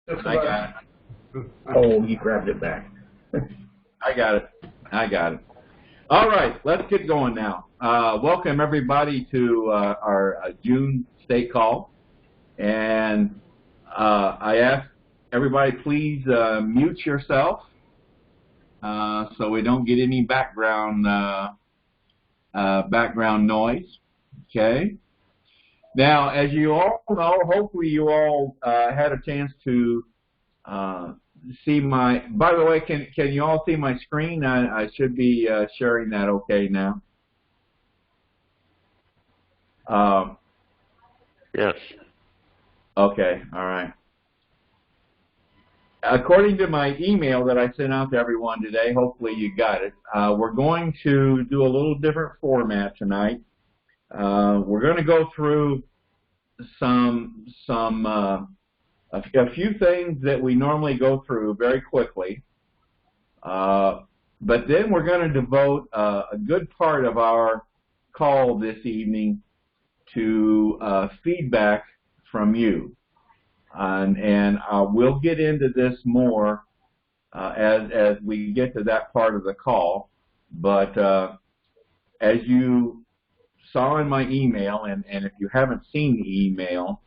I got it. Oh, he grabbed it back. I got it. I got it. All right, let's get going now. Welcome everybody to our June state call, and I ask everybody please mute yourself so we don't get any background noise. Okay. Now, as you all know, hopefully you all had a chance to see my. By the way, can you all see my screen? I should be sharing that okay now. Yes. Okay. All right. According to my email that I sent out to everyone today, hopefully you got it. We're going to do a little different format tonight. We're going to go through a few things that we normally go through very quickly, but then we're going to devote a good part of our call this evening to feedback from you, and we'll get into this more as we get to that part of the call. But as you saw in my email, and if you haven't seen the email,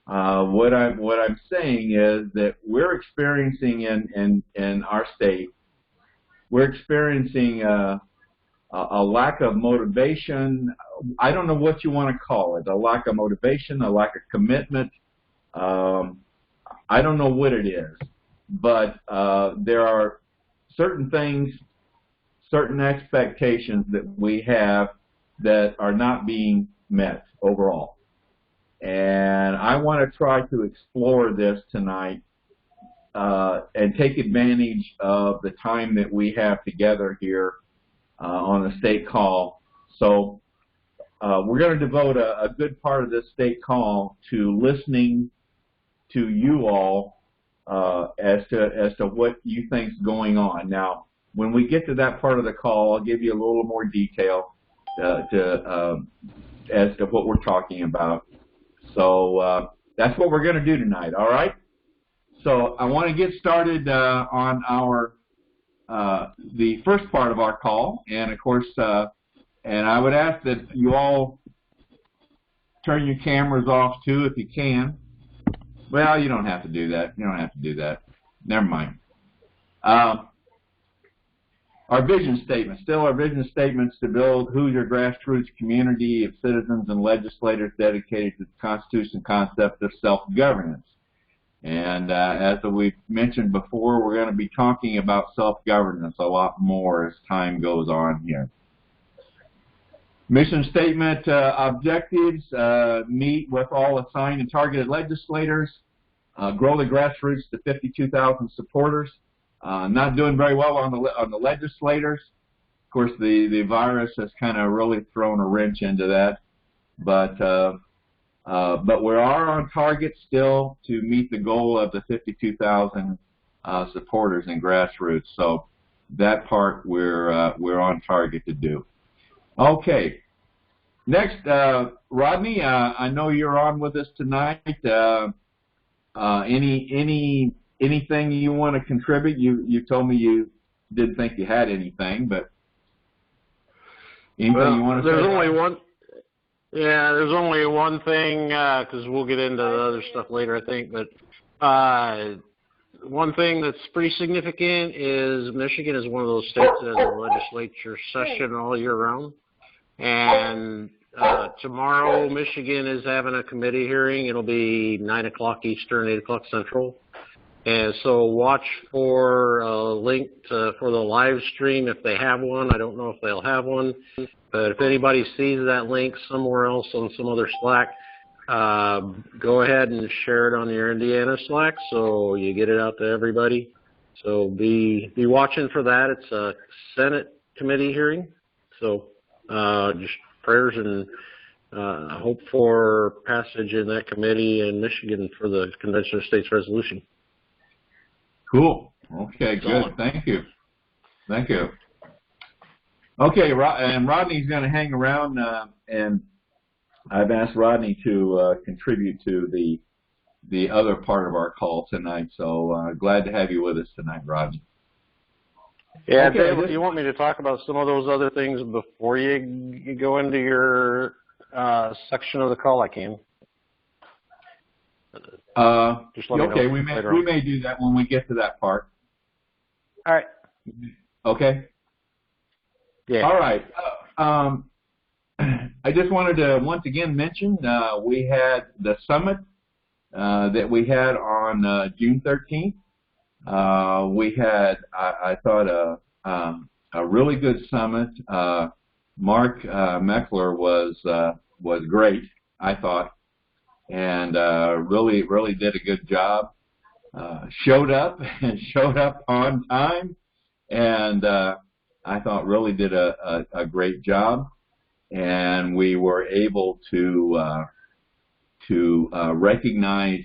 what I'm saying is that we're experiencing in our state, we're experiencing a lack of motivation. I don't know what you want to call it, a lack of motivation, a lack of commitment. I don't know what it is, but there are certain things, certain expectations that we have that are not being met overall. And I want to try to explore this tonight and take advantage of the time that we have together here on the state call. So we're going to devote a good part of this state call to listening to you all as to what you think's going on. Now, when we get to that part of the call, I'll give you a little more detail as to what we're talking about. So that's what we're going to do tonight, all right? So I want to get started on our the first part of our call, and of course, and I would ask that you all turn your cameras off too if you can. Well, you don't have to do that. You don't have to do that. Never mind. Our vision statement, still our vision statements to build Hoosier grassroots community of citizens and legislators dedicated to the Constitution concept of self-governance. And as we've mentioned before, we're going to be talking about self-governance a lot more as time goes on here. Mission statement objectives, meet with all assigned and targeted legislators, grow the grassroots to 52,000 supporters. Not doing very well on the legislators. Of course, the virus has kind of really thrown a wrench into that, but we are on target still to meet the goal of the 52,000 supporters in grassroots. So that part we're on target to do. Okay. Next, Rodney, I know you're on with us tonight. Anything you want to contribute? You told me you didn't think you had anything, but anything you want to say? There's only one. Yeah, there's only one thing because we'll get into the other stuff later, I think. But one thing that's pretty significant is Michigan is one of those states that has a legislature session all year round, and tomorrow Michigan is having a committee hearing. It'll be 9 o'clock Eastern, 8 o'clock Central. And so watch for a link for the live stream if they have one. I don't know if they'll have one. But if anybody sees that link somewhere else on some other Slack, go ahead and share it on your Indiana Slack so you get it out to everybody. So be watching for that. It's a Senate committee hearing. So just prayers and hope for passage in that committee in Michigan for the Convention of States resolution. Cool. Okay, good. Thank you. Thank you. Okay, and Rodney's going to hang around, and I've asked Rodney to contribute to the other part of our call tonight. So glad to have you with us tonight, Rodney. Yeah, Okay, Dave, do you want me to talk about some of those other things before you go into your section of the call? I can. Just let me okay, know we later may do that when we get to that part. All right. Okay. Yeah. All right. I just wanted to once again mention we had the summit that we had on June 13th. We had, I thought, a really good summit. Mark Meckler was great, I thought, and really did a good job. Showed up on time, and I thought really did a great job. And we were able to recognize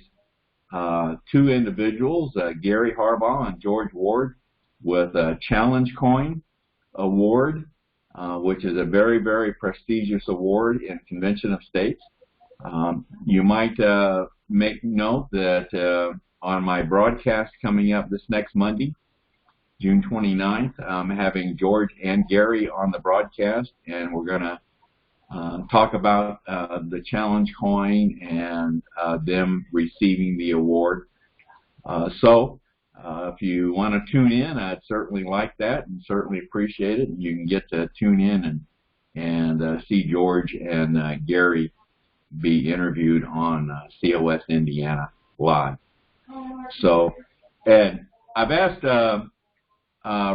two individuals, Gary Harbaugh and George Ward, with a Challenge Coin Award, which is a very prestigious award in Convention of States. You might make note that on my broadcast coming up this next Monday, June 29th, I'm having George and Gary on the broadcast, and we're going to talk about the Challenge Coin and them receiving the award. So if you want to tune in, I'd certainly like that and certainly appreciate it. You can get to tune in and see George and Gary be interviewed on COS Indiana Live. So, and I've asked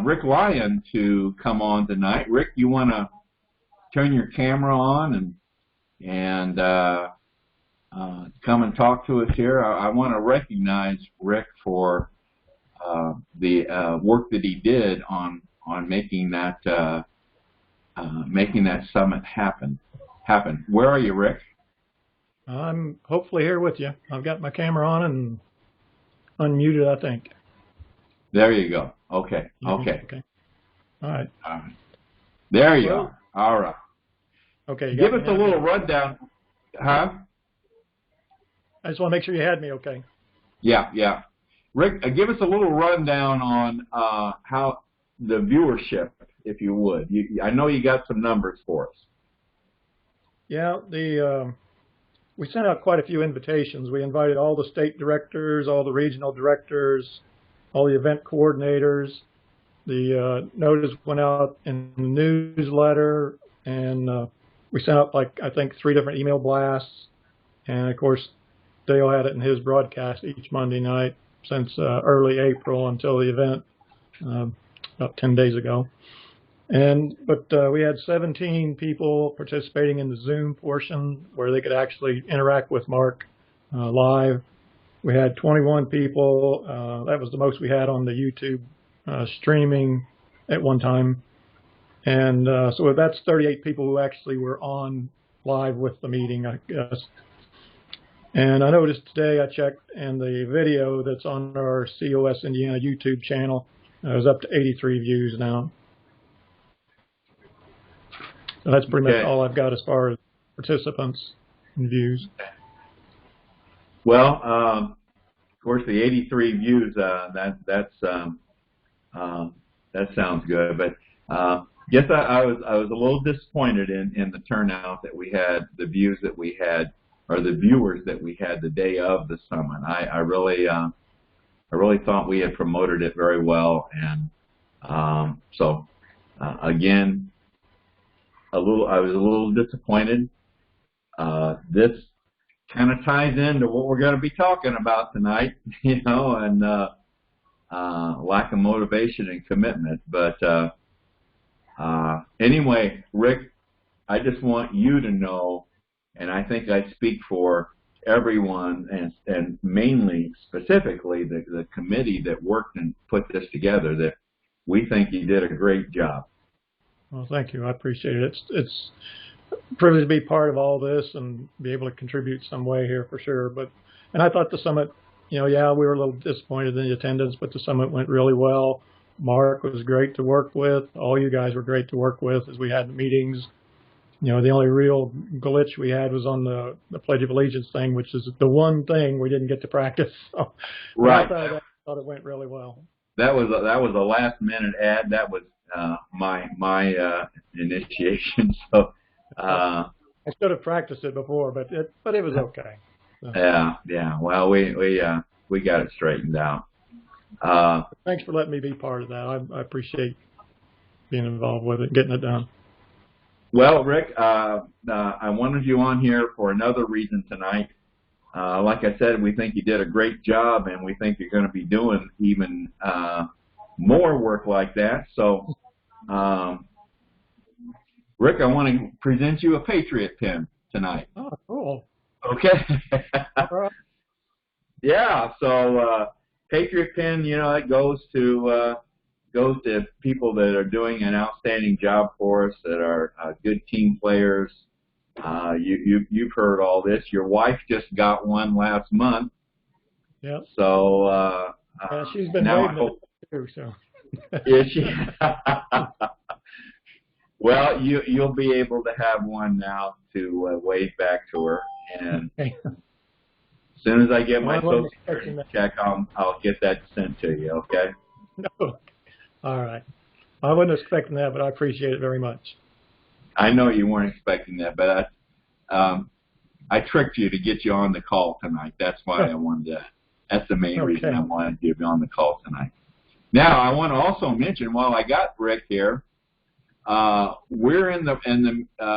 Rick Lyon to come on tonight. Rick, you want to turn your camera on and come and talk to us here? I want to recognize Rick for the work that he did on making that summit happen. Where are you, Rick? I'm hopefully here with you. I've got my camera on and unmuted, I think. There you go. Okay. Okay. Okay. All right. There you are. All right. Okay. Give us a little rundown. Huh? I just want to make sure you had me okay. Yeah. Rick, give us a little rundown on how the viewership, if you would. I know you got some numbers for us. Yeah, we sent out quite a few invitations. We invited all the state directors, all the regional directors, all the event coordinators. The notice went out in the newsletter, and we sent out, I think, 3 different email blasts. And, of course, Dale had it in his broadcast each Monday night since early April until the event about 10 days ago. But we had 17 people participating in the Zoom portion where they could actually interact with Mark live. We had 21 people. That was the most we had on the YouTube streaming at one time. And so that's 38 people who actually were on live with the meeting, I guess. And I noticed today, I checked, and the video that's on our COS Indiana YouTube channel is up to 83 views now. So that's pretty much all I've got as far as participants and views. Well, of course, the 83 views, that sounds good. But guess I was a little disappointed in the turnout that we had, the views that we had, or the viewers that we had the day of the summit. I really thought we had promoted it very well, and so again, I was a little disappointed. This kind of ties into what we're going to be talking about tonight, and lack of motivation and commitment. But anyway, Rick, I just want you to know, and I think I speak for everyone, and mainly, specifically, the committee that worked and put this together, that we think you did a great job. Well, thank you. I appreciate it. It's a privilege to be part of all this and be able to contribute some way here for sure. And I thought the summit, we were a little disappointed in the attendance, but the summit went really well. Mark was great to work with. All you guys were great to work with as we had meetings. You know, the only real glitch we had was on the Pledge of Allegiance thing, which is the one thing we didn't get to practice. So, Right. outside of that, I thought it went really well. That was a last minute ad. That was my initiation. So I should have practiced it before, but it was okay. So. Yeah. Well, we got it straightened out. Thanks for letting me be part of that. I appreciate being involved with it, getting it done. Well, Rick, I wanted you on here for another reason tonight. Like I said, we think you did a great job, and we think you're going to be doing even more work like that. So, Rick, I want to present you a Patriot pin tonight. Oh, cool. Okay. All right. Yeah. So, Patriot pin, you know, it goes to people that are doing an outstanding job for us, that are good team players. You've heard all this. Your wife just got one last month. Yeah. So she's been now waiting too. So. Is she? Well, you'll be able to have one now to wave back to her, and as soon as I get my Social Security check, I'll get that sent to you. Okay. No. All right. I wasn't expecting that, but I appreciate it very much. I know you weren't expecting that, but I tricked you to get you on the call tonight. That's why I wanted to. That's the main reason I wanted you to be on the call tonight. Now, I want to also mention, while I got Rick here, we're in the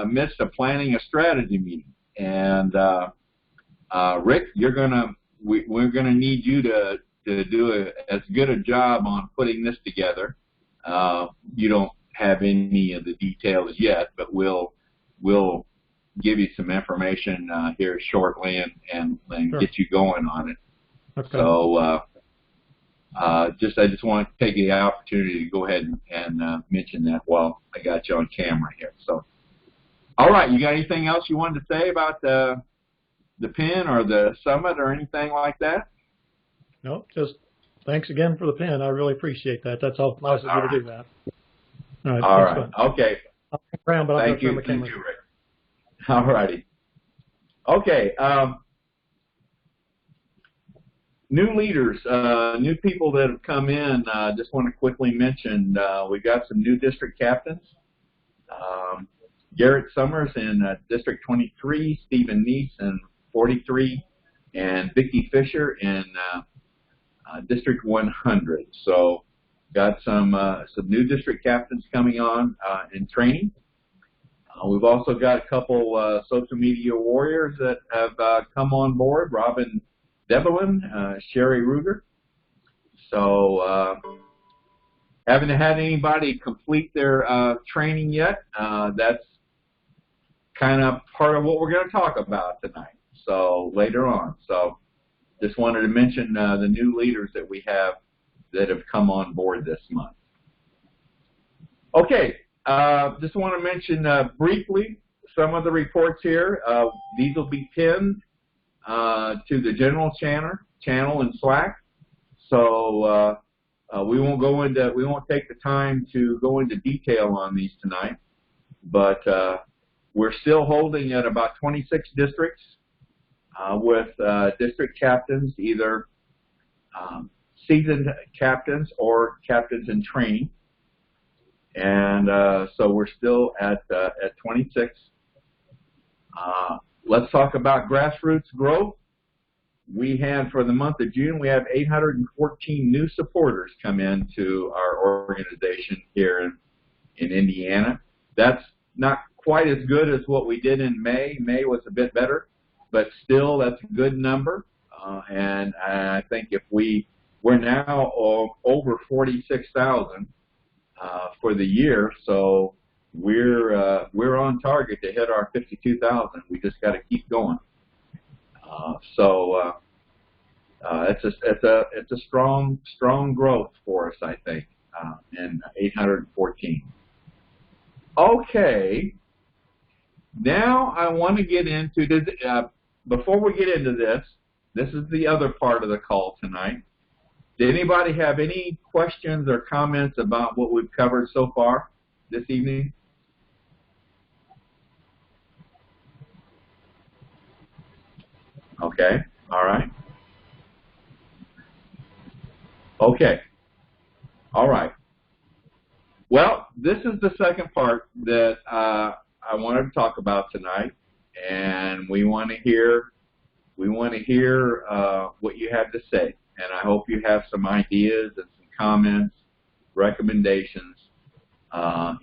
midst of planning a strategy meeting, and Rick, we're gonna need you to do as good a job on putting this together. You don't have any of the details yet, but we'll give you some information here shortly and Sure. get you going on it. Okay. So I just want to take the opportunity to go ahead and mention that while I got you on camera here. So, all right, you got anything else you wanted to say about the pin or the summit or anything like that? No, just thanks again for the pin. I really appreciate that. That's all nice of you to do that. All right. All right. Okay. I'll hang around, but Thank you. Thank you, Rick. All righty. Okay. New leaders, new people that have come in. Just want to quickly mention we got some new district captains. Garrett Summers in District 23, Stephen Neese in 43, and Vicki Fisher in District 100. So got some new district captains coming on in training. We've also got a couple social media warriors that have come on board, Robin Debelin, Sherry Ruger. So haven't had anybody complete their training yet. That's kind of part of what we're going to talk about tonight. So later on. So just wanted to mention the new leaders that we have that have come on board this month. Okay, just want to mention briefly some of the reports here. These will be pinned to the general channel in Slack. So we won't take the time to go into detail on these tonight, but we're still holding at about 26 districts with district captains, either seasoned captains or captains in training. And so we're still at 26. Let's talk about grassroots growth. We had, for the month of June, we have 814 new supporters come into our organization here in Indiana. That's not quite as good as what we did in May. May was a bit better, but still that's a good number. And I think if we're now over 46,000 for the year, so we're on target to hit our 52,000. We just got to keep going. It's a strong growth for us, I think, in 814. Okay. Now I want to get into this. Before we get into this, this is the other part of the call tonight. Did anybody have any questions or comments about what we've covered so far this evening? Okay, all right. Okay, all right. Well, this is the second part that I wanted to talk about tonight, and we want to hear what you have to say, and I hope you have some ideas and some comments, recommendations,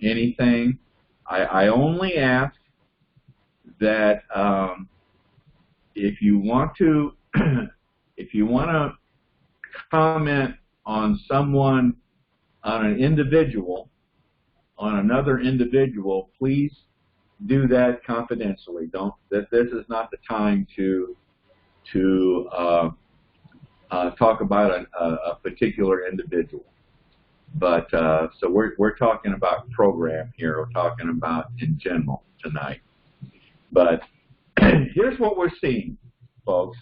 anything. I only ask that if you want to comment on someone, on an individual, on another individual, please do that confidentially. This is not the time to talk about a particular individual. But so we're talking about program here. We're talking about in general tonight. But here's what we're seeing, folks.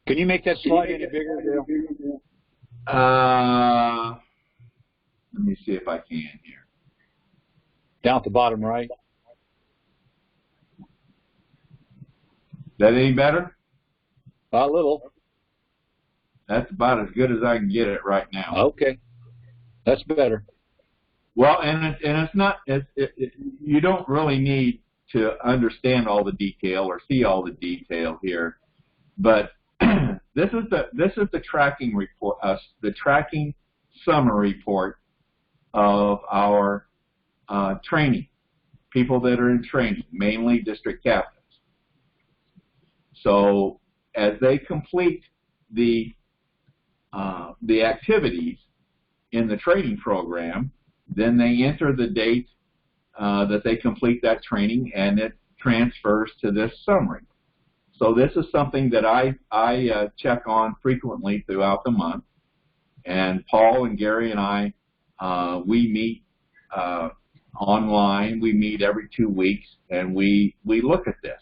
Can you make that slide any bigger, Dale? Let me see if I can here. Down at the bottom right. Is that any better? A little. That's about as good as I can get it right now. Okay, that's better. Well, and it's not. You don't really need to understand all the detail or see all the detail here, but this is the tracking report, the tracking summary report of our training, people that are in training, mainly district captains. So as they complete the activities in the training program, then they enter the date that they complete that training, and it transfers to this summary. So this is something that I check on frequently throughout the month, and Paul and Gary and I, we meet online. We meet every 2 weeks, and we look at this,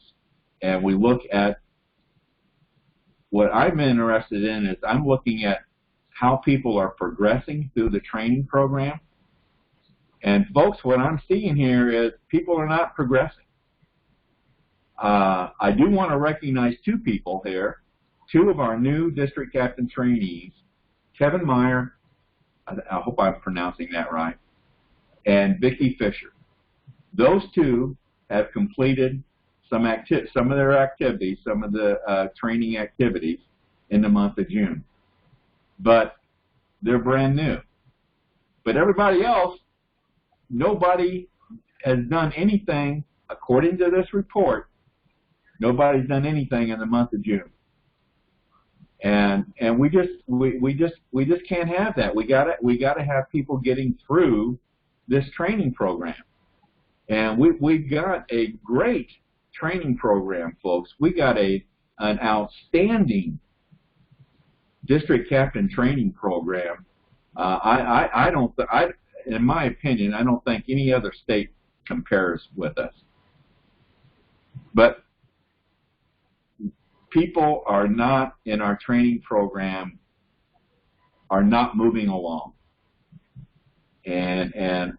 and we look at what I'm interested in is I'm looking at how people are progressing through the training program. And folks, what I'm seeing here is people are not progressing. I do want to recognize two people here, two of our new district captain trainees, Kevin Meyer, I hope I'm pronouncing that right, and Vicki Fisher. Those two have completed some of their activities, some of the training activities in the month of June. But they're brand new. But everybody else, nobody has done anything, according to this report, nobody's done anything in the month of June. And we just can't have that. We gotta have people getting through this training program. And we've got a great training program, folks. We got an outstanding district captain training program. In my opinion, I don't think any other state compares with us. But people are not in our training program, are not moving along. And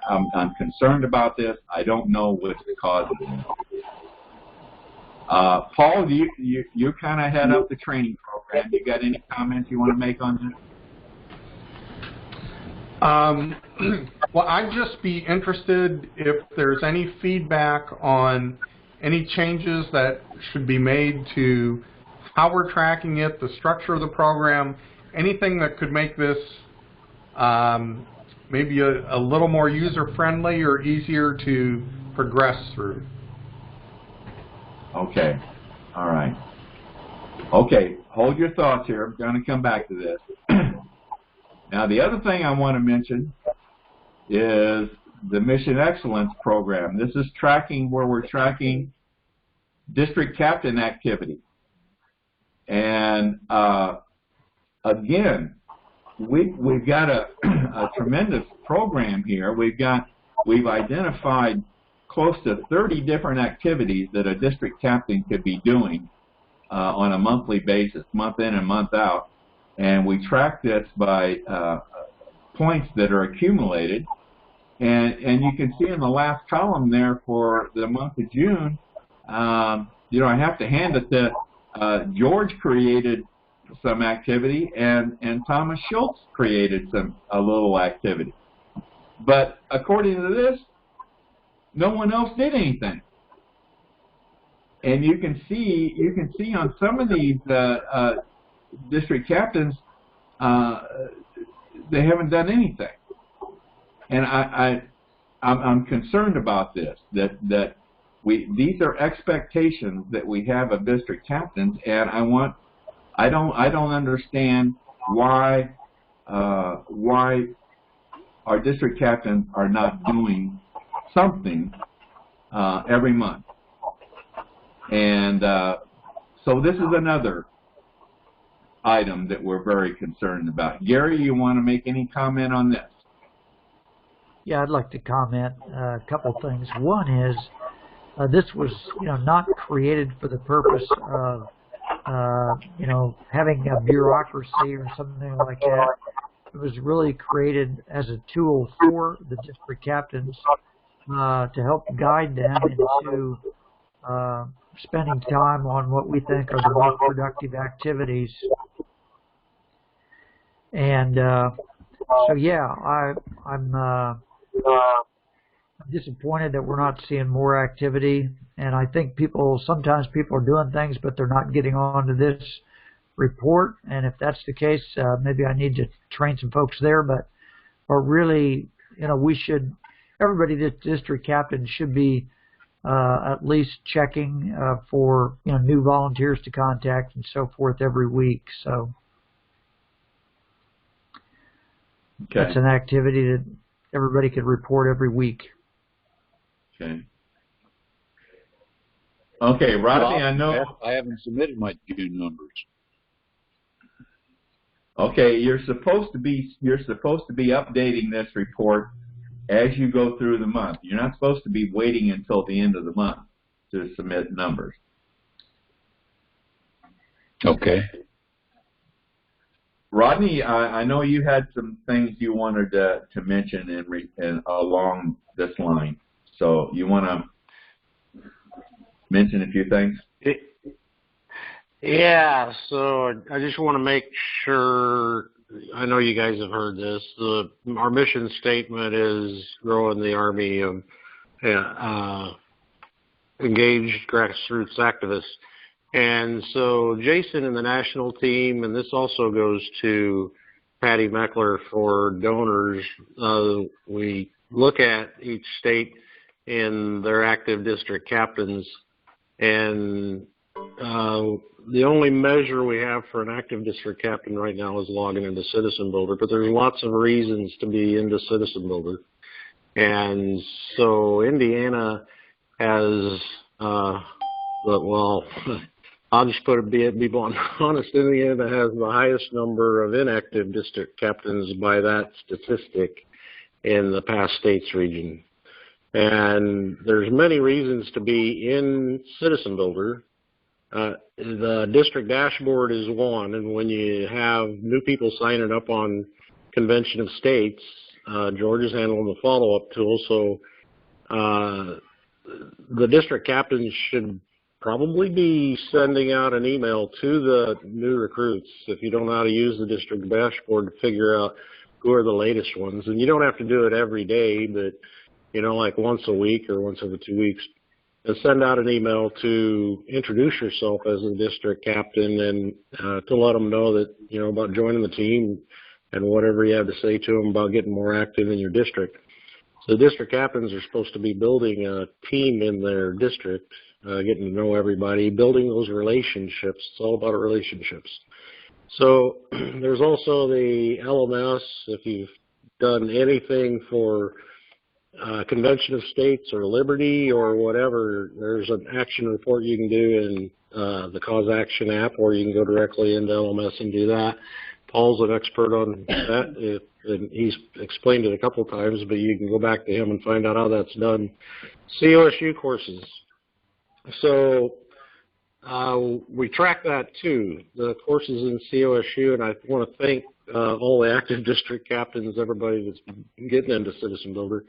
I'm concerned about this. I don't know what's the cause of it. Paul, you kind of head up the training program. You got any comments you want to make on this? Well, I'd just be interested if there's any feedback on any changes that should be made to how we're tracking it, the structure of the program, anything that could make this maybe a little more user-friendly or easier to progress through. Okay. All right. Okay. Hold your thoughts here. I'm going to come back to this. Now, the other thing I want to mention is the Mission Excellence Program. This is tracking where we're tracking district captain activity. And again, we've got a tremendous program here. We've identified close to 30 different activities that a district captain could be doing on a monthly basis, month in and month out. And we track this by points that are accumulated. And you can see in the last column there for the month of June, I have to hand it to George created some activity, and Thomas Schultz created a little activity. But according to this, no one else did anything. And you can see on some of these district captains, they haven't done anything. And I'm concerned about this, that these are expectations that we have of district captains, and I don't understand why our district captains are not doing something every month. And so this is another item that we're very concerned about. Gary, you want to make any comment on this? Yeah, I'd like to comment a couple things. One is this was, not created for the purpose of, having a bureaucracy or something like that. It was really created as a tool for the district captains to help guide them into spending time on what we think are the most productive activities. And so, yeah, I'm disappointed that we're not seeing more activity. And I think sometimes people are doing things, but they're not getting on to this report. And if that's the case, maybe I need to train some folks there. But really, everybody that's district captain should be at least checking for new volunteers to contact and so forth every week. So okay. That's an activity that everybody could report every week. Okay. Okay, Rodney, I know I haven't submitted my June numbers. Okay, you're supposed to be updating this report as you go through the month. You're not supposed to be waiting until the end of the month to submit numbers. Okay. Rodney, I know you had some things you wanted to mention along this line. So you want to mention a few things? Yeah, so I just want to make sure, I know you guys have heard this, our mission statement is growing the army of engaged grassroots activists. And so Jason and the national team, and this also goes to Patty Meckler for donors, we look at each state in their active district captains, and the only measure we have for an active district captain right now is logging into Citizen Builder, but there's lots of reasons to be into Citizen Builder. And so Indiana has, well, I'll just be blunt, honest, Indiana has the highest number of inactive district captains by that statistic in the past states region. And there's many reasons to be in Citizen Builder. The district dashboard is one, and when you have new people signing up on Convention of States, George is handling the follow-up tool, so the district captains should probably be sending out an email to the new recruits if you don't know how to use the district dashboard to figure out who are the latest ones. And you don't have to do it every day, but like once a week or once every 2 weeks, and send out an email to introduce yourself as a district captain and to let them know that, about joining the team and whatever you have to say to them about getting more active in your district. So district captains are supposed to be building a team in their district, getting to know everybody, building those relationships. It's all about relationships. So there's also the LMS. If you've done anything for Convention of States or Liberty or whatever, there's an action report you can do in the Cause Action app, or you can go directly into LMS and do that. Paul's an expert on that, and he's explained it a couple of times, but you can go back to him and find out how that's done. COSU courses. So we track that too, the courses in COSU, and I want to thank all the active district captains, everybody that's getting into Citizen Builder.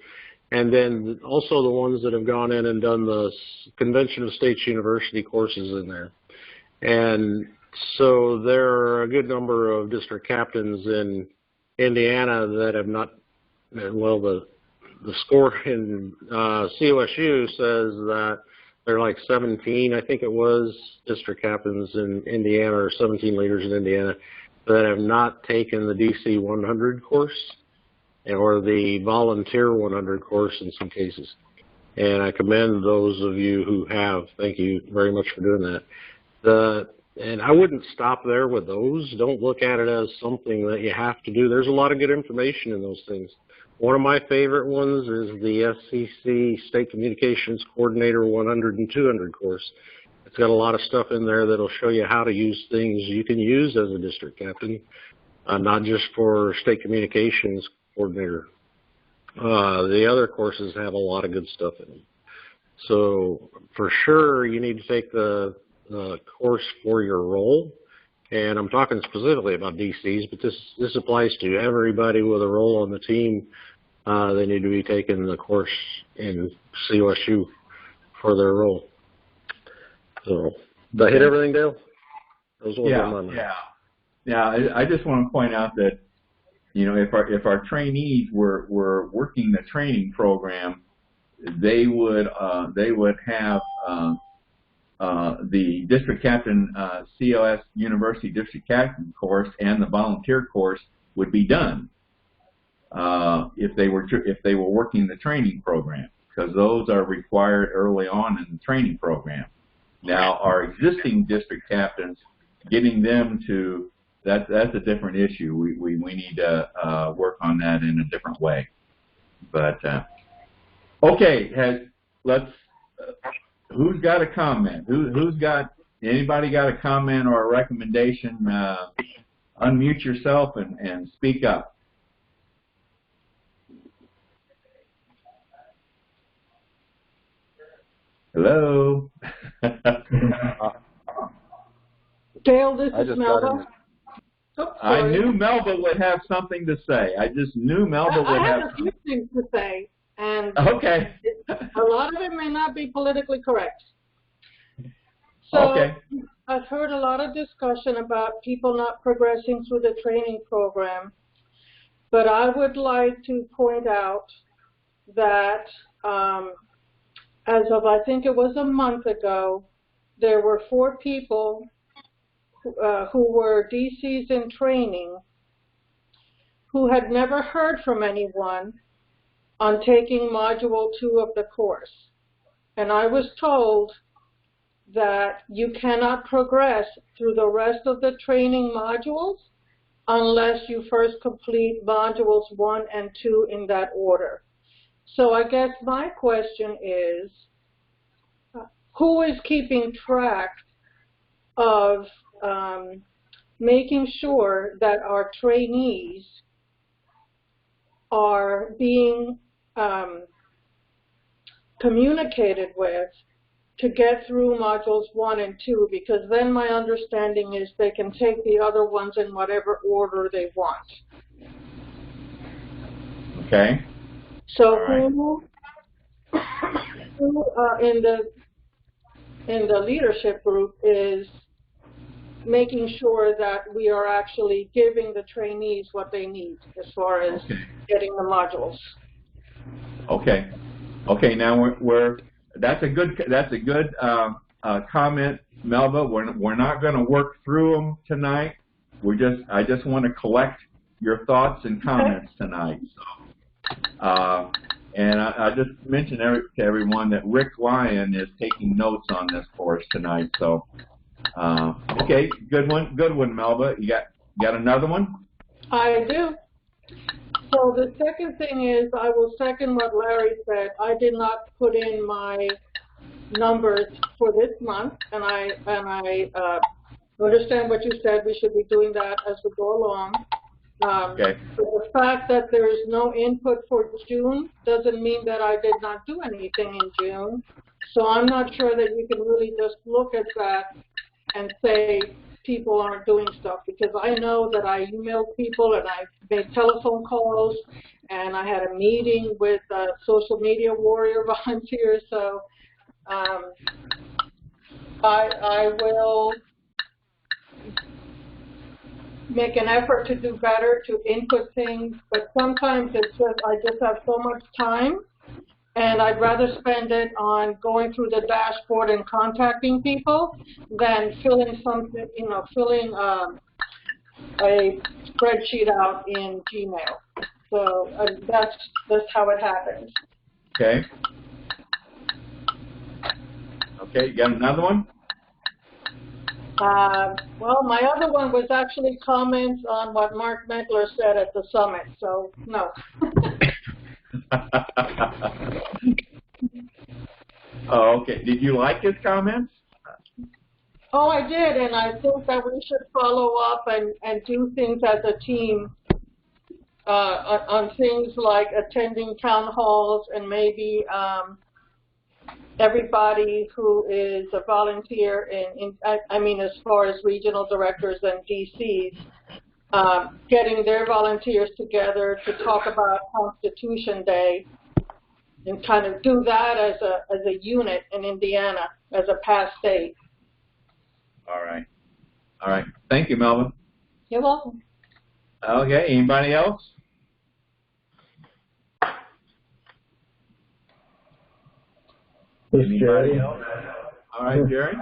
And then also the ones that have gone in and done the Convention of States University courses in there. And so there are a good number of district captains in Indiana that have not, well, the score in COSU says that there are like 17, I think it was, district captains in Indiana, or 17 leaders in Indiana that have not taken the DC 100 course or the volunteer 100 course in some cases. And I commend those of you who have. Thank you very much for doing that. And I wouldn't stop there with those. Don't look at it as something that you have to do. There's a lot of good information in those things. One of my favorite ones is the SCC State Communications Coordinator 100 and 200 course. It's got a lot of stuff in there that'll show you how to use things you can use as a district captain, not just for State Communications Coordinator. The other courses have a lot of good stuff in them. So for sure, you need to take the course for your role. And I'm talking specifically about DCs, but this applies to everybody with a role on the team. They need to be taking the course in COSU for their role. So, did I hit everything, Dale? Yeah. I just want to point out that, you know, if our trainees were working the training program, they would have the district captain COS University district captain course and the volunteer course would be done if they were working the training program, because those are required early on in the training program. Now, our existing district captains, getting them to that's a different issue. We need to work on that in a different way. But okay, who's got a comment? Anybody got a comment or a recommendation? Unmute yourself and speak up. Hello. Dale, this is Melba. I knew Melba would have something to say. I just knew Melba would have. I have a few things to say, and okay. A lot of it may not be politically correct. So okay. I've heard a lot of discussion about people not progressing through the training program, but I would like to point out that as of, I think it was a month ago, there were 4 people who were DCs in training who had never heard from anyone on taking Module 2 of the course. And I was told that you cannot progress through the rest of the training modules unless you first complete Modules 1 and 2 in that order. So I guess my question is, who is keeping track of making sure that our trainees are being communicated with to get through Modules 1 and 2, because then my understanding is they can take the other ones in whatever order they want. Okay. So right. who in the leadership group is making sure that we are actually giving the trainees what they need as far as getting the modules? Okay. Okay. Now that's a good comment, Melba. We're not going to work through them tonight. I just want to collect your thoughts and comments tonight. So, and I just mentioned to everyone that Rick Lyon is taking notes on this course tonight. So, okay, good one, Melba. You got another one? I do. So the second thing is, I will second what Larry said. I did not put in my numbers for this month, and I understand what you said. We should be doing that as we go along. Okay. But the fact that there is no input for June doesn't mean that I did not do anything in June. So I'm not sure that you can really just look at that and say people aren't doing stuff, because I know that I emailed people and I made telephone calls and I had a meeting with social media warrior volunteers. So I will make an effort to do better, to input things, but sometimes it's just, I just have so much time, and I'd rather spend it on going through the dashboard and contacting people than filling something, you know, filling a spreadsheet out in Gmail. So that's how it happens. Okay. Okay, you got another one? Well, my other one was actually comments on what Mark Meckler said at the summit, so no. Oh, okay. Did you like his comments? Oh, I did, and I think that we should follow up and do things as a team on things like attending town halls and maybe everybody who is a volunteer I mean, as far as regional directors and DCs, getting their volunteers together to talk about Constitution Day and kind of do that as a unit in Indiana, as a past state. All right. All right. Thank you, Melvin. You're welcome. Okay. Anybody else? This is Jerry. All right, Jerry.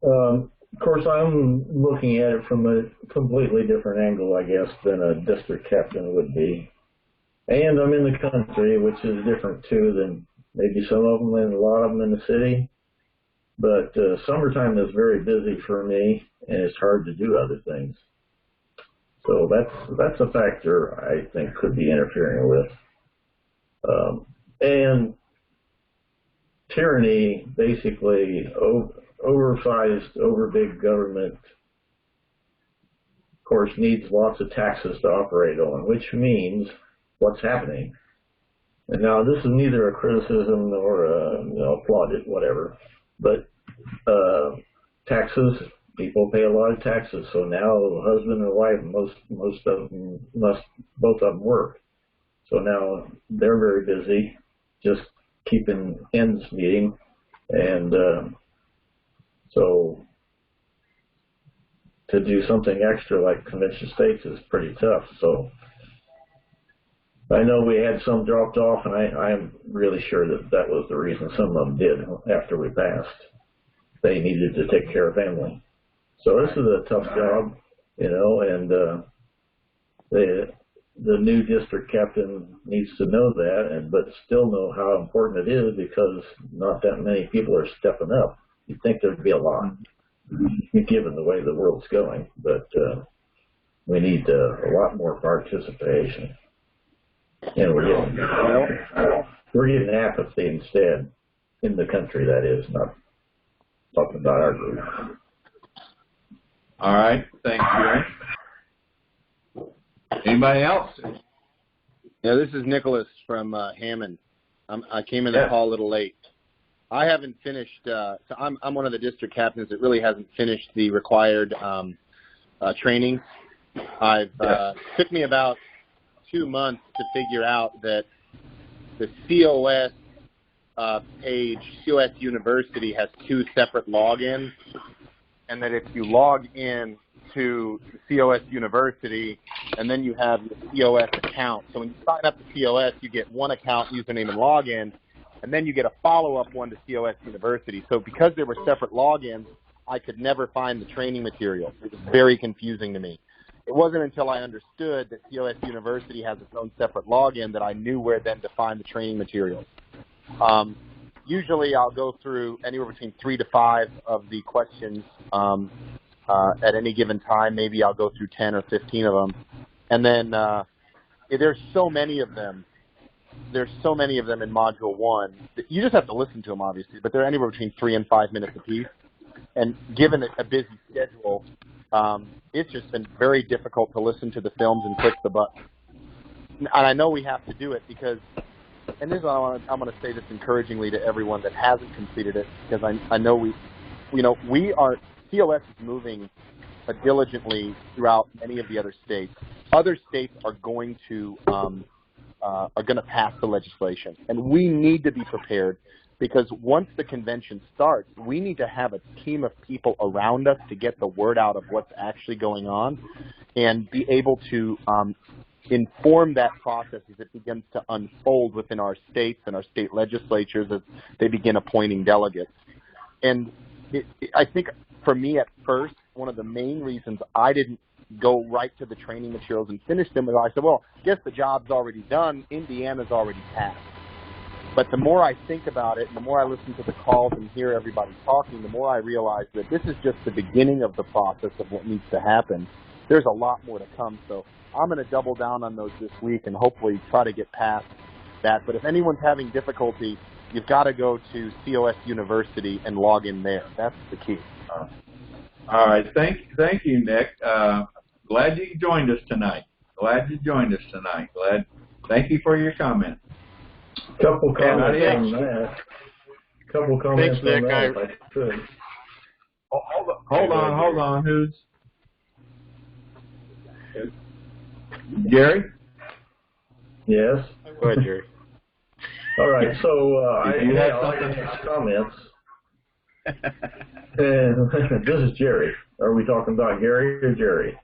Of course, I'm looking at it from a completely different angle, I guess, than a district captain would be. And I'm in the country, which is different, too, than maybe some of them and a lot of them in the city. But summertime is very busy for me, and it's hard to do other things. So that's a factor I think could be interfering with. And tyranny, basically, oversized, overbig government, of course, needs lots of taxes to operate on, which means what's happening. And now this is neither a criticism nor a applauded, whatever, but taxes, people pay a lot of taxes. So now husband and wife, most of them both of them work. So now they're very busy, just keeping ends meeting, and so to do something extra like Convention States is pretty tough. So I know we had some dropped off, and I'm really sure that was the reason some of them did after we passed. They needed to take care of family. So this is a tough job, you know, and the new district captain needs to know that, but still know how important it is, because not that many people are stepping up. You'd think there'd be a lot, given the way the world's going, but we need a lot more participation. And we're getting apathy instead in the country, that is, not talking about our group. All right. Thanks, Jerry. Anybody else? Yeah, this is Nicholas from Hammond. I came in the call a little late. I haven't finished. So I'm one of the district captains that really hasn't finished the required training. Took me about 2 months to figure out that the COS page, COS University, has 2 separate logins, and that if you log in to COS University and then you have your COS account, so when you sign up to COS, you get one account, username, and login, and then you get a follow-up one to COS University. So because there were separate logins, I could never find the training material. It was very confusing to me. It wasn't until I understood that COS University has its own separate login that I knew where then to find the training materials. Usually I'll go through anywhere between 3 to 5 of the questions at any given time. Maybe I'll go through 10 or 15 of them. And then there's so many of them. There's so many of them in Module 1. You just have to listen to them, obviously, but they're anywhere between 3 and 5 minutes apiece. And given a busy schedule, it's just been very difficult to listen to the films and click the button. And I know we have to do it because, and this is I'm going to say this encouragingly to everyone that hasn't completed it, because I know we are, COS is moving diligently throughout many of the other states. Other states are going to pass the legislation, and we need to be prepared because once the convention starts, we need to have a team of people around us to get the word out of what's actually going on and be able to inform that process as it begins to unfold within our states and our state legislatures as they begin appointing delegates. And I think for me at first, one of the main reasons I didn't go right to the training materials and finish them was I said, well, I guess the job's already done. Indiana's already passed. But the more I think about it, and the more I listen to the calls and hear everybody talking, the more I realize that this is just the beginning of the process of what needs to happen. There's a lot more to come. So I'm going to double down on those this week and hopefully try to get past that. But if anyone's having difficulty, you've got to go to COS University and log in there. That's the key. All right. Thank you, Nick. Glad you joined us tonight. Thank you for your comments. Couple comments on that. Thanks, Nick. If I could. Hold on. Who's? Gary? Yes. Go ahead, Jerry. All right. So I have like Nick's comments. And this is Jerry. Are we talking about Gary or Jerry?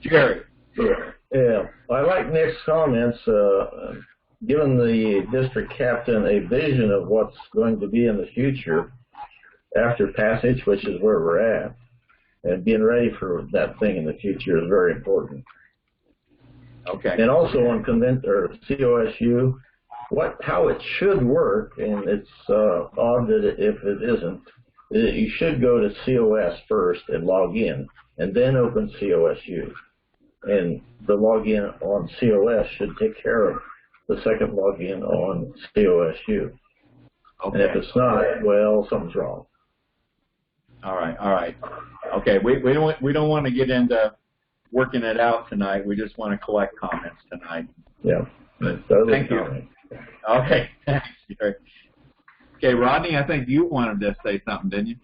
Jerry. Yeah, I like Nick's comments. Giving the district captain a vision of what's going to be in the future after passage, which is where we're at, and being ready for that thing in the future is very important. Okay. And also on COSU, how it should work, and it's odd that if it isn't, you should go to COS first and log in, and then open COSU. And the login on COS should take care of the second login on COSU. Okay. And if it's not, well, something's wrong. All right. Okay, we don't want to get into working it out tonight. We just want to collect comments tonight. Yeah. But thank you. Okay, thanks, Jerry. Okay, Rodney, I think you wanted to say something, didn't you?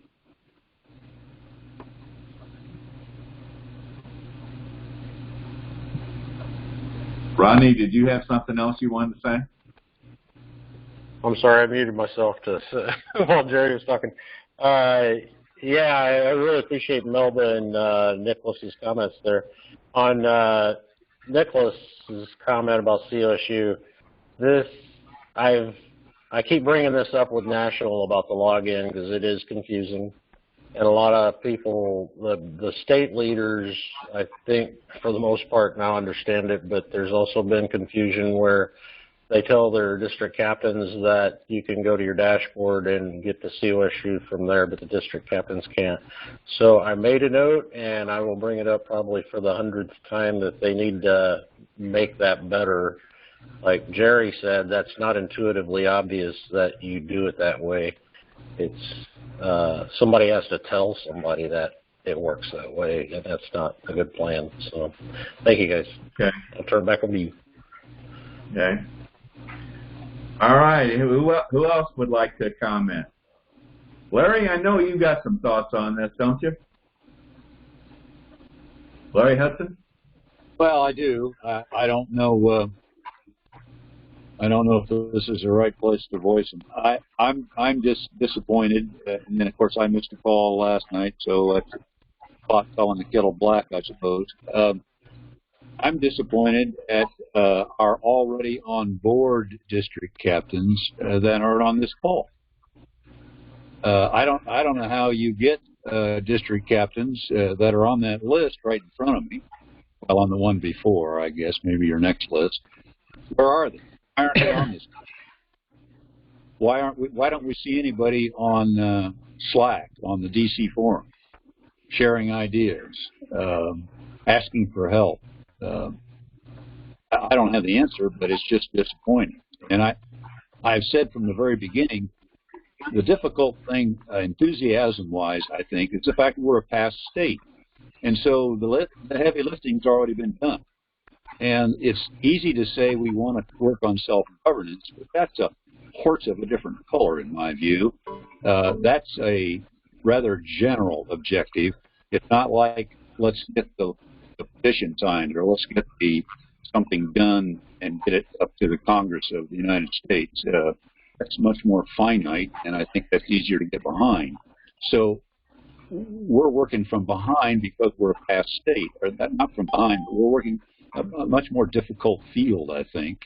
Rodney, did you have something else you wanted to say? I'm sorry, I muted myself while Jerry was talking. Yeah, I really appreciate Melba and Nicholas's comments there. On Nicholas's comment about COSU, I keep bringing this up with National about the login because it is confusing. And a lot of people, the state leaders, I think, for the most part now understand it, but there's also been confusion where they tell their district captains that you can go to your dashboard and get the COSU from there, but the district captains can't. So I made a note, and I will bring it up probably for the 100th time that they need to make that better. Like Jerry said, that's not intuitively obvious that you do it that way. It's somebody has to tell somebody that it works that way, and that's not a good plan. So thank you, guys. Okay. I'll turn it back over to you. Okay. All right. Who else would like to comment? Larry, I know you got some thoughts on this, don't you? Larry Hudson? Well, I do. I don't know. I don't know if this is the right place to voice them. I'm just disappointed, and then of course I missed a call last night, so that's pot calling the kettle black, I suppose. I'm disappointed at our already on board district captains that are on this call. I don't know how you get district captains that are on that list right in front of me. Well, on the one before, I guess maybe your next list. Where are they? Why aren't they on this? Why don't we see anybody on Slack, on the DC forum, sharing ideas, asking for help? I don't have the answer, but it's just disappointing. And I've said from the very beginning, the difficult thing, enthusiasm-wise, I think, is the fact that we're a past state. And so the heavy lifting's already been done. And it's easy to say we want to work on self-governance, but that's a horse of a different color in my view. That's a rather general objective. It's not like let's get the petition signed or let's get something done and get it up to the Congress of the United States. that's much more finite, and I think that's easier to get behind. So we're working from behind because we're a past state, or that, not from behind, but we're working a much more difficult field, I think,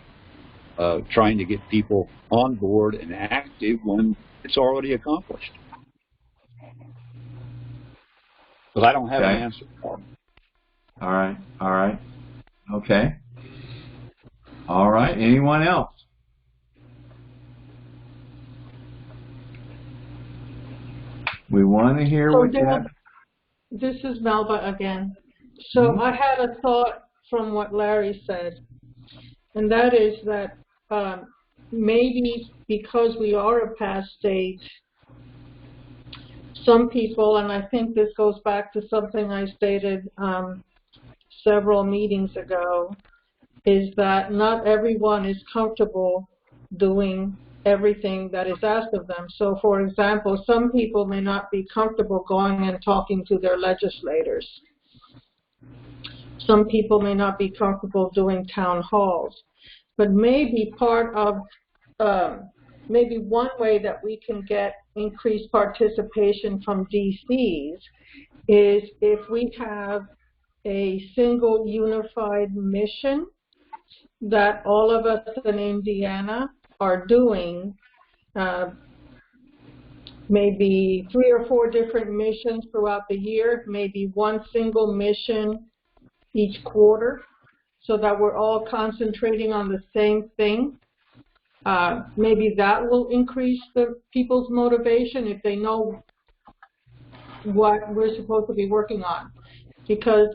trying to get people on board and active when it's already accomplished. But I don't have an answer for them. All right. Okay. All right. Anyone else? We want to hear what you have. This is Melba again. So I had a thought from what Larry said, and that is that maybe because we are a past state, some people, and I think this goes back to something I stated several meetings ago, is that not everyone is comfortable doing everything that is asked of them. So, for example, some people may not be comfortable going and talking to their legislators. Some people may not be comfortable doing town halls. But maybe part of, maybe one way that we can get increased participation from DCs is if we have a single unified mission that all of us in Indiana are doing, maybe 3 or 4 different missions throughout the year, maybe one single mission each quarter, so that we're all concentrating on the same thing. Maybe that will increase the people's motivation if they know what we're supposed to be working on. Because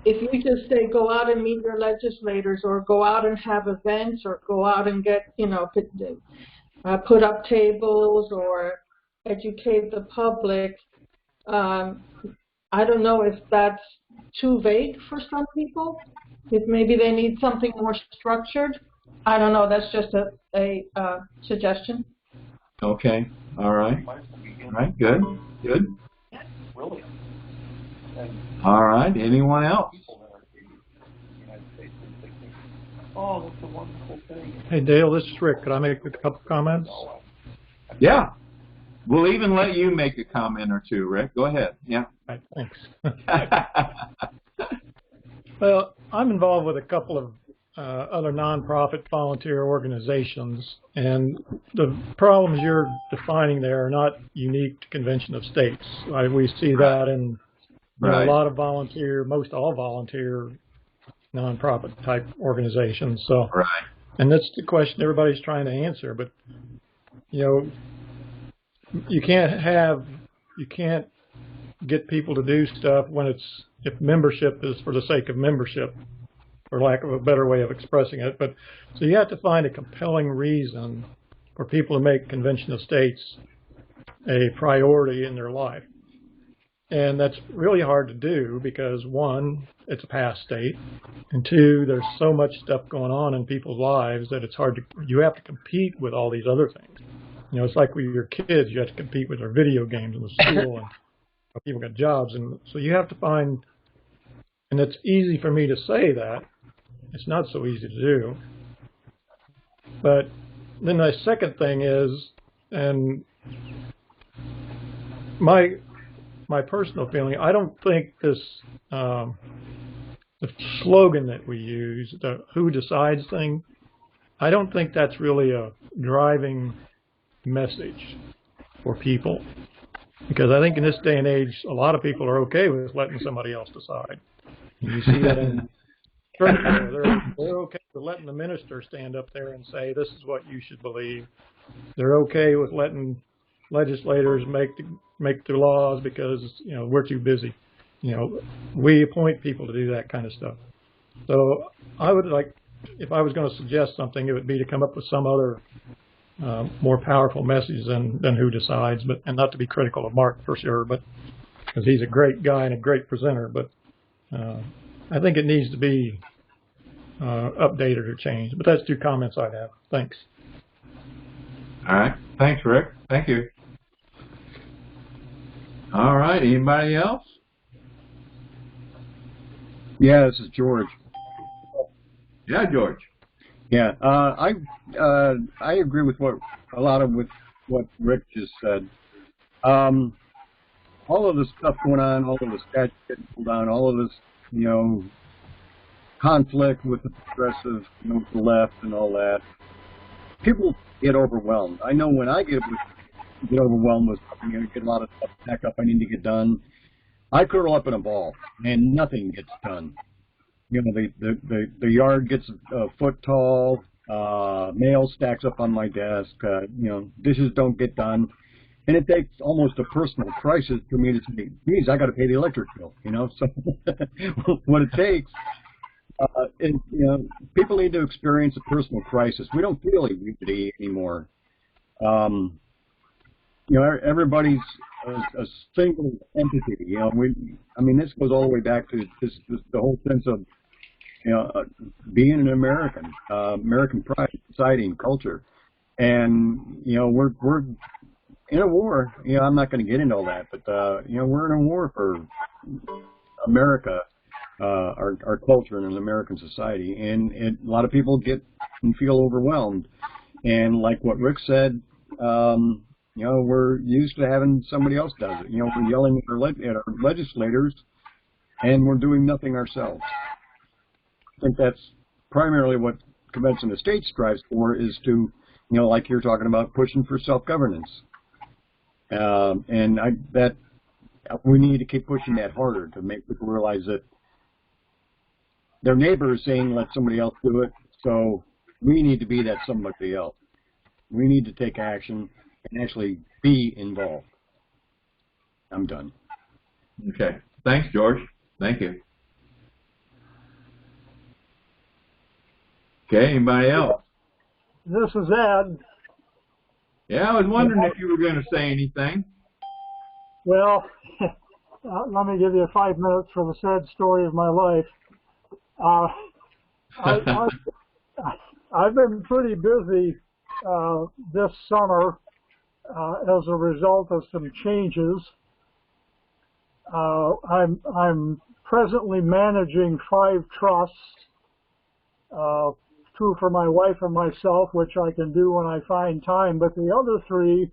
if you just say go out and meet your legislators, or go out and have events, or go out and get, you know, put up tables or educate the public, I don't know if that's too vague for some people. If maybe they need something more structured. I don't know. That's just a suggestion. Okay. All right. Good. All right. Anyone else? Hey, Dale, this is Rick. Could I make a couple comments? Yeah. We'll even let you make a comment or two, Rick. Go ahead. Yeah. Right, thanks. Well, I'm involved with a couple of other nonprofit volunteer organizations, and the problems you're defining there are not unique to Convention of States. We see that in a lot of volunteer, most all volunteer nonprofit type organizations. So, and that's the question everybody's trying to answer. But you know, you can't get people to do stuff when if membership is for the sake of membership, for lack of a better way of expressing it. But so you have to find a compelling reason for people to make Convention of States a priority in their life. And that's really hard to do because, one, it's a past state, and two, there's so much stuff going on in people's lives that it's hard to, you have to compete with all these other things. You know, it's like with your kids, you have to compete with their video games in the school, and people got jobs, and so you have to find, and it's easy for me to say that, it's not so easy to do. But then the second thing is, and my personal feeling, I don't think this, the slogan that we use, the who decides thing, I don't think that's really a driving message for people. Because I think in this day and age, a lot of people are okay with letting somebody else decide. And you see that in church, they're okay with letting the minister stand up there and say, this is what you should believe. They're okay with letting legislators make the laws because, you know, we're too busy. You know, we appoint people to do that kind of stuff. So I would like, if I was going to suggest something, it would be to come up with some other more powerful message than who decides, but and not to be critical of Mark for sure, but because he's a great guy and a great presenter, but I think it needs to be updated or changed. But that's 2 comments I'd have. Thanks. All right. Thanks, Rick. Thank you. All right. Anybody else? Yeah, this is George. Yeah, George. Yeah, I agree with what Rick just said. All of the stuff going on, all of the statutes getting pulled down, all of this, conflict with the progressive, with the left and all that. People get overwhelmed. I know when I get overwhelmed with something, I get a lot of stuff back up I need to get done. I curl up in a ball and nothing gets done. The yard gets a foot tall, mail stacks up on my desk, dishes don't get done. And it takes almost a personal crisis for me to say, geez, I got to pay the electric bill, So what it takes is, people need to experience a personal crisis. We don't feel unity anymore. Everybody's a single entity. This goes all the way back to the whole sense of, being an American, American pride, society, and culture. And, we're in a war. I'm not going to get into all that, but, we're in a war for America, our culture and an American society. And a lot of people get and feel overwhelmed. And like what Rick said, we're used to having somebody else does it. We're yelling at our legislators, and we're doing nothing ourselves. I think that's primarily what Convention of States strives for, is to, like you're talking about, pushing for self-governance. And that we need to keep pushing that harder to make people realize that their neighbor is saying let somebody else do it, so we need to be that somebody else. We need to take action and actually be involved. I'm done. Okay. Thanks, George. Thank you. Okay, anybody else? This is Ed. Yeah, I was wondering if you were going to say anything. Well, let me give you 5 minutes for the sad story of my life. I've been pretty busy this summer as a result of some changes. I'm presently managing 5 trusts, 2 for my wife and myself, which I can do when I find time, but the other 3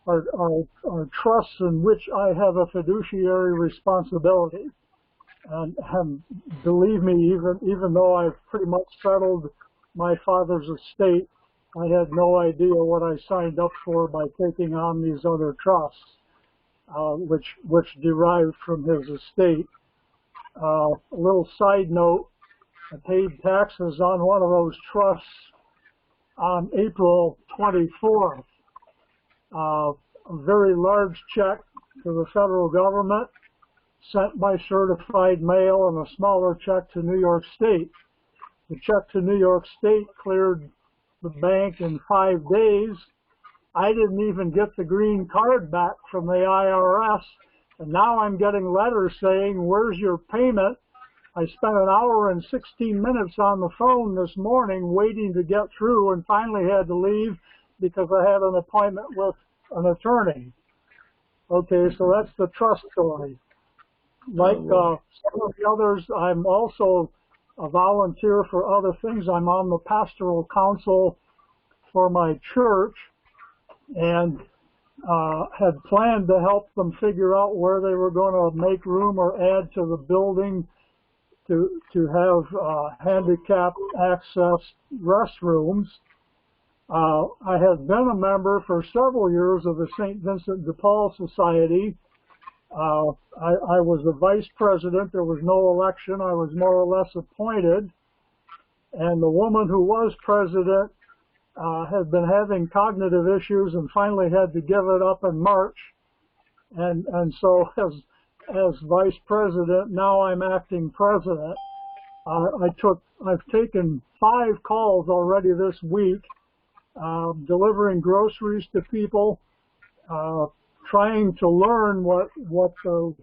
are trusts in which I have a fiduciary responsibility. And believe me, even though I've pretty much settled my father's estate, I had no idea what I signed up for by taking on these other trusts, which derived from his estate. A little side note, I paid taxes on one of those trusts on April 24th. A very large check to the federal government, sent by certified mail, and a smaller check to New York State. The check to New York State cleared the bank in 5 days. I didn't even get the green card back from the IRS, and now I'm getting letters saying, where's your payment? I spent an hour and 16 minutes on the phone this morning waiting to get through, and finally had to leave because I had an appointment with an attorney. Okay, so that's the trust story. Like some of the others, I'm also a volunteer for other things. I'm on the pastoral council for my church, and had planned to help them figure out where they were going to make room or add to the building to have handicapped access restrooms. I had been a member for several years of the St. Vincent de Paul Society. I was the vice president. There was no election. I was more or less appointed. And the woman who was president had been having cognitive issues and finally had to give it up in March. And so as vice president, now I'm acting president. I've taken 5 calls already this week, delivering groceries to people, trying to learn what the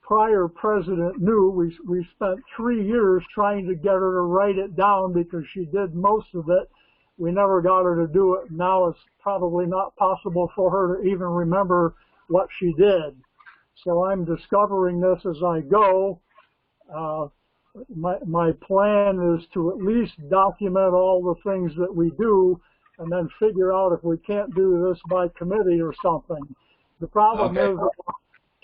prior president knew. We spent 3 years trying to get her to write it down because she did most of it. We never got her to do it. Now it's probably not possible for her to even remember what she did. So I'm discovering this as I go. my plan is to at least document all the things that we do, and then figure out if we can't do this by committee or something. The problem is that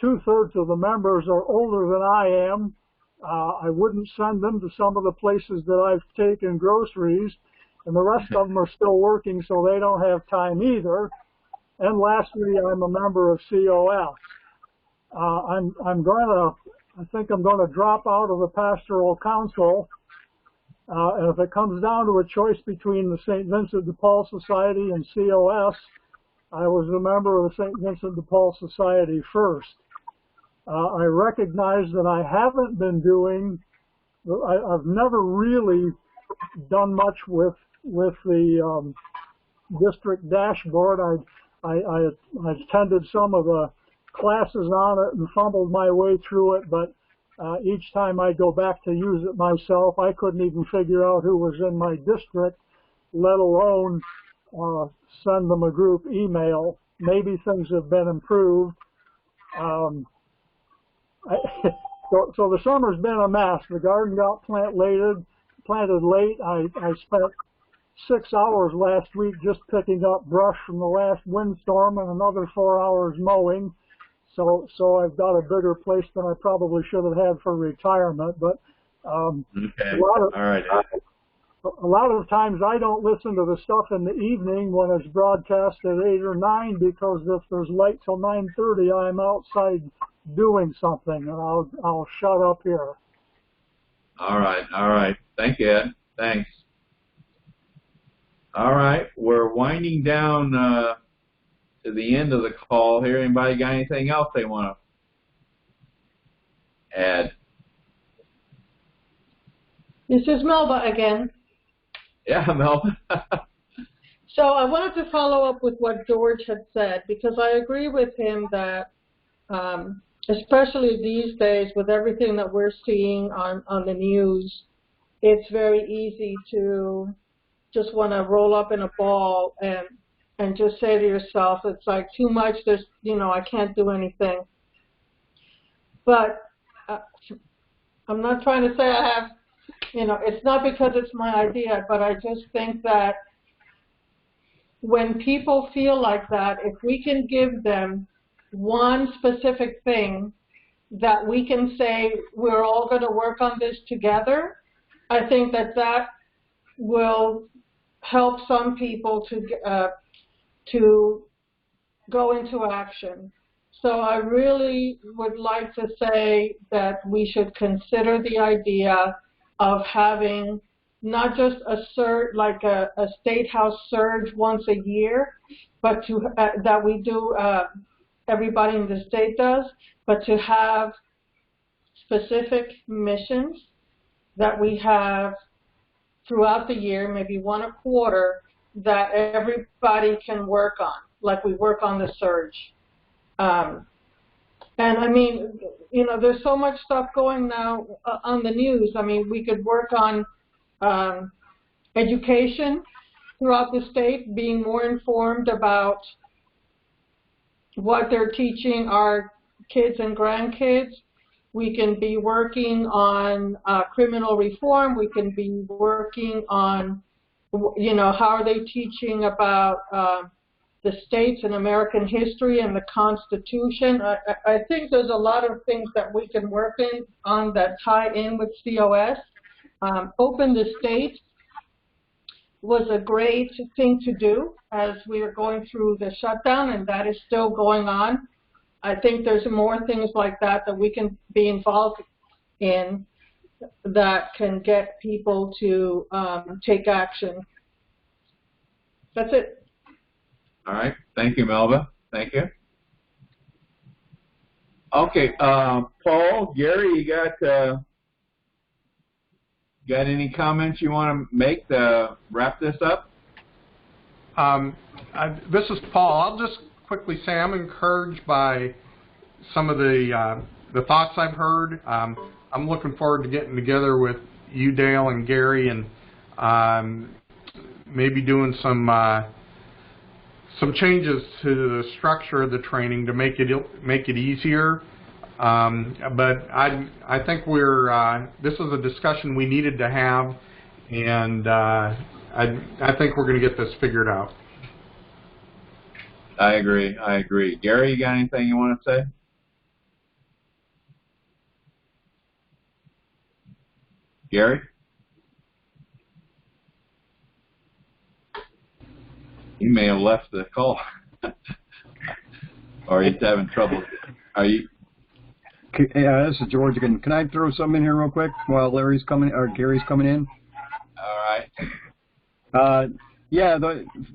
2/3 of the members are older than I am. I wouldn't send them to some of the places that I've taken groceries, and the rest of them are still working, so they don't have time either. And lastly, I'm a member of COS. I think I'm going to drop out of the Pastoral Council, and if it comes down to a choice between the St. Vincent de Paul Society and COS, I was a member of the St. Vincent de Paul Society first. I recognize that I haven't been doing, I've never really done much with the district dashboard. I attended some of the classes on it and fumbled my way through it, but each time I go back to use it myself, I couldn't even figure out who was in my district, let alone send them a group email. Maybe things have been improved. So the summer's been a mess. The garden got planted late. I spent 6 hours last week just picking up brush from the last windstorm and another 4 hours mowing. So I've got a bigger place than I probably should have had for retirement. But okay. A lot of times I don't listen to the stuff in the evening when it's broadcast at 8 or 9, because if there's light till 9:30, I'm outside doing something, and I'll shut up here. All right. Thank you, Ed. Thanks. All right, we're winding down to the end of the call here. Anybody got anything else they want to add? This is Melba again. Yeah, Melba. So I wanted to follow up with what George had said, because I agree with him that especially these days with everything that we're seeing on the news, it's very easy to just want to roll up in a ball and just say to yourself, it's like too much, there's, I can't do anything. But I'm not trying to say I have, it's not because it's my idea, but I just think that when people feel like that, if we can give them one specific thing that we can say we're all going to work on this together, I think that will help some people to go into action. So I really would like to say that we should consider the idea of having not just a surge, like a state house surge once a year, but that we do, everybody in the state does, but to have specific missions that we have throughout the year, maybe one a quarter, that everybody can work on, like we work on the surge. And I mean, there's so much stuff going now on the news. I mean, we could work on education throughout the state, being more informed about what they're teaching our kids and grandkids. We can be working on criminal reform. We can be working on, how are they teaching about the states and American history and the Constitution. I think there's a lot of things that we can work on that tie in with COS. Open the State was a great thing to do as we are going through the shutdown, and that is still going on. I think there's more things like that we can be involved in that can get people to take action. That's it. All right. Thank you, Melba. Thank you. Okay, Paul, Gary, you got any comments you want to make to wrap this up? This is Paul. I'll just quickly say I'm encouraged by some of the thoughts I've heard. I'm looking forward to getting together with you, Dale, and Gary, and maybe doing some changes to the structure of the training to make it easier. But I think this is a discussion we needed to have, and I think we're going to get this figured out. I agree. Gary, you got anything you want to say? Gary? He may have left the call. Or he's having trouble. Are you? Yeah, this is George again. Can I throw something in here real quick while Larry's coming or Gary's coming in? All right. Yeah,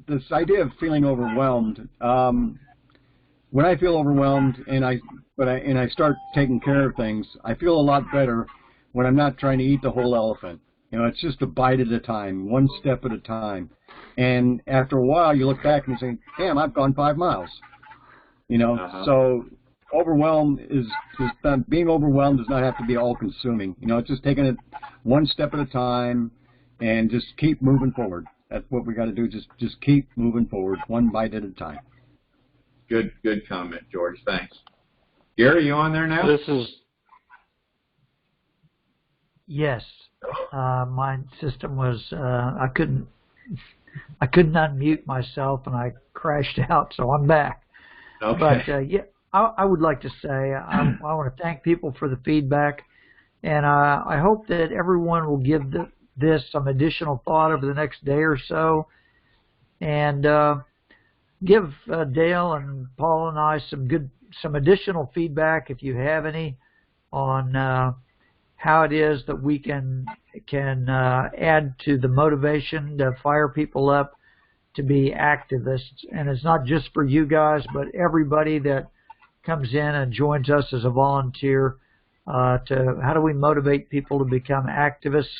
this idea of feeling overwhelmed. When I feel overwhelmed and I start taking care of things, I feel a lot better when I'm not trying to eat the whole elephant. You know, it's just a bite at a time, one step at a time. And after a while, you look back and you say, "Damn, I've gone 5 miles." You know, so being overwhelmed does not have to be all-consuming. You know, it's just taking it one step at a time and just keep moving forward. That's what we got to do. Just keep moving forward, one bite at a time. Good comment, George. Thanks. Gary, you on there now? Yes. My system was I couldn't unmute myself and I crashed out, so I'm back. Okay. But yeah, I would like to say I want to thank people for the feedback, and I hope that everyone will give this some additional thought over the next day or so, and give Dale and Paul and I some additional feedback if you have any on how it is that we can add to the motivation to fire people up to be activists. And it's not just for you guys, but everybody that comes in and joins us as a volunteer to how do we motivate people to become activists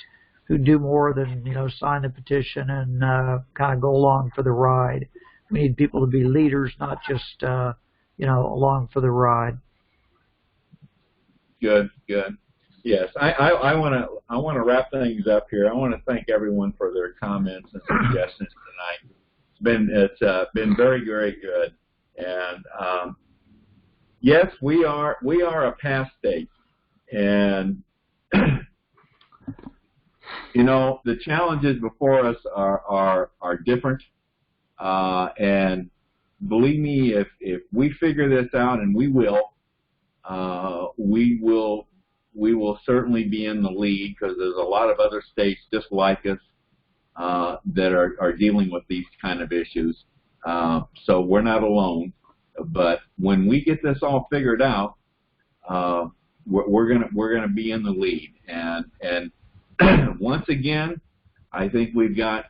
who do more than, you know, sign the petition and kind of go along for the ride. We need people to be leaders, not just, you know, along for the ride. Good. Yes, I want to wrap things up here. I want to thank everyone for their comments and suggestions tonight. It's been very, very good. And yes, we are a past state, and you know, the challenges before us are different. And believe me, if we figure this out, and we will certainly be in the lead, because there's a lot of other states just like us that are dealing with these kind of issues. So we're not alone. But when we get this all figured out, we're gonna be in the lead. And once again, I think we've got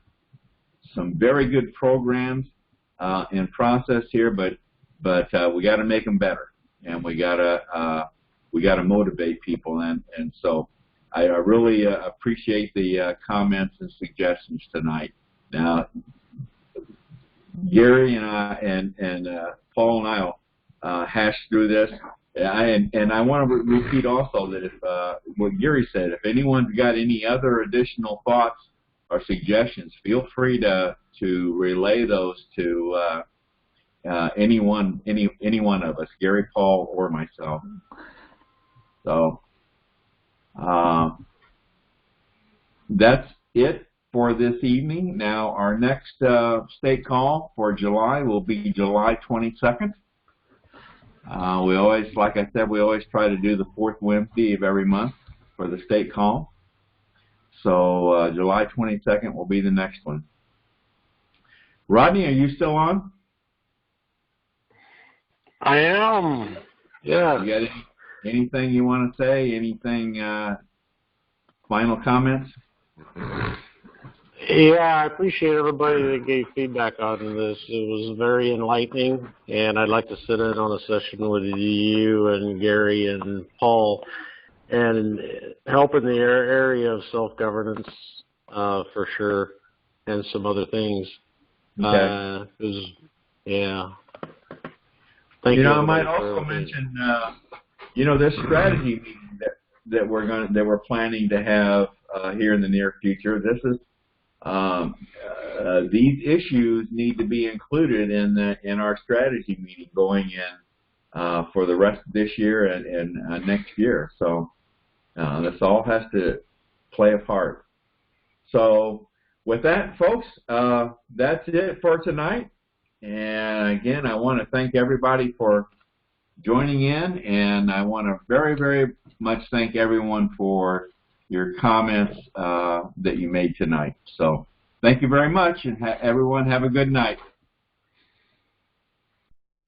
some very good programs in process here, but we got to make them better, and we got to motivate people, and so I really appreciate the comments and suggestions tonight. Now, Gary and I and Paul and I'll hash through this. And I want to repeat also that if what Gary said, if anyone's got any other additional thoughts or suggestions, feel free to relay those to any one of us, Gary, Paul, or myself. So that's it for this evening. Now our next state call for July will be July 22nd. We always, like I said, we always try to do the fourth Wednesday of every month for the state call. So July 22nd will be the next one. Rodney, are you still on? I am. Yeah. You got anything you want to say? Anything? Final comments? Yeah, I appreciate everybody that gave feedback on this. It was very enlightening, and I'd like to sit in on a session with you and Gary and Paul and help in the area of self-governance for sure, and some other things. Okay. Yeah. Thank you. I might also mention, this strategy meeting that we're planning to have here in the near future. This is these issues need to be included in our strategy meeting going for the rest of this year and next year. So this all has to play a part. So with that, folks, that's it for tonight. And again, I want to thank everybody for joining in, and I want to very, very much thank everyone for your comments that you made tonight. So thank you very much, and everyone have a good night.